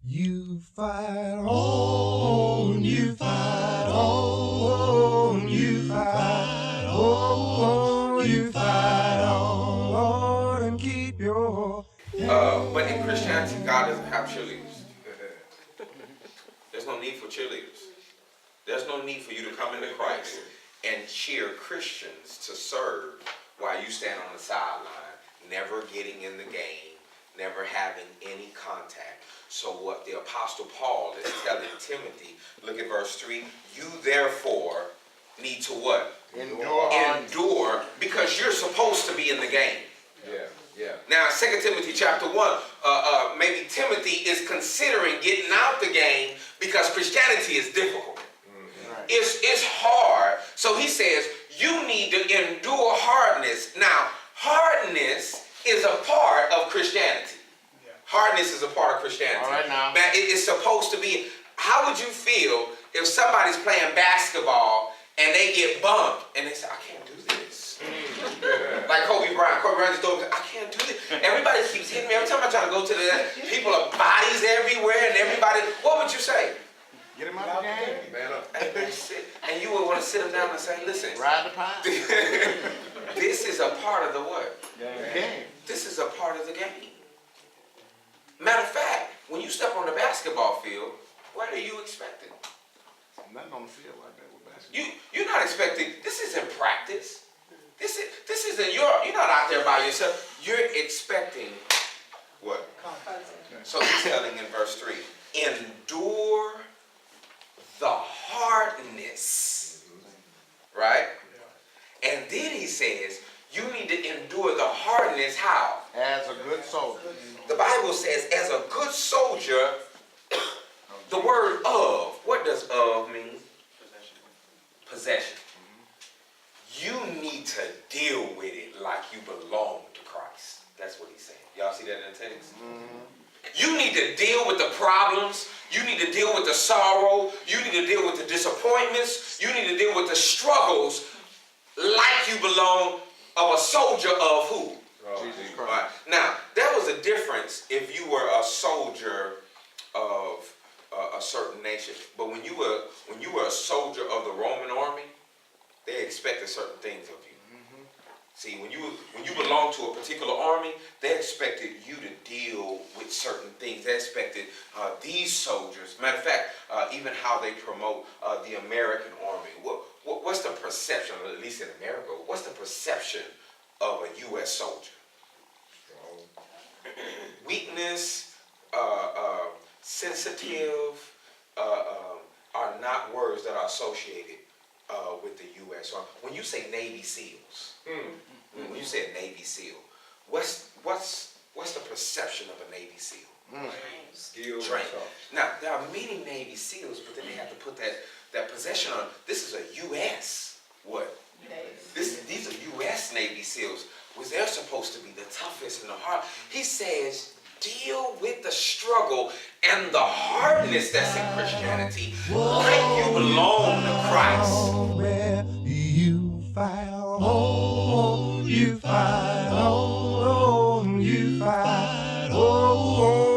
You fight on, you fight on, you fight on, you fight on, Lord, and keep your... But in Christianity, God doesn't have cheerleaders. There's no need for cheerleaders. There's no need for you to come into Christ and cheer Christians to serve while you stand on the sideline, never getting in the game, never having any contact. So what the Apostle Paul is telling Timothy, look at verse 3, you therefore need to what? Endure, because you're supposed to be in the game. Yeah. Now, 2 Timothy chapter 1, maybe Timothy is considering getting out the game because Christianity is difficult. Right. It's hard. So he says, you need to endure hardness. Now, hardness is a part of Christianity. Hardness is a part of Christianity. All right now. Now, it's supposed to be, how would you feel if somebody's playing basketball and they get bumped and they say, I can't do this. Like Kobe Bryant. Kobe Bryant just told me, I can't do this. Everybody keeps hitting me. Every time I try to go to the, people are bodies everywhere and everybody, what would you say? Get him out of the game. Man, and you would want to sit him down and say, listen. Ride the pine. This is a part of the what? Game. This is a part of the game. Matter of fact, when you step on the basketball field, what are you expecting? Nothing on the field like that with basketball. You're not expecting, this isn't practice. This isn't, you're not out there by yourself. You're expecting what? So he's telling in verse 3, endure the hardness. Right? And then he says, you need to endure the hardness how? As a good soldier. The Bible says, as a good soldier, the word of, what does of mean? Possession. You need to deal with it like you belong to Christ. That's what he's saying. Y'all see that in the text? You need to deal with the problems. You need to deal with the sorrow. You need to deal with the disappointments. You need to deal with the struggles like you belong of a soldier of who? Jesus Christ. Right. Now, there was a difference if you were a soldier of a certain nation. But when you were a soldier of the Roman army, they expected certain things of you. See, when you belonged to a particular army, they expected you to deal with certain things. They expected these soldiers. Matter of fact, even how they promote the American army. What's the perception, at least in America, what's the perception of a U.S. soldier? Weakness, sensitive, are not words that are associated with the U.S. When you say Navy SEALs, when you say Navy SEAL, what's the perception of a Navy SEAL? Skilled. Trained. Now, there are many Navy SEALs, but then they have to put that possession on. This is a U.S. what? These are U.S. Navy SEAls, which they're supposed to be the toughest and the hard. He says, deal with the struggle and the hardness that's in Christianity like you belong to Christ.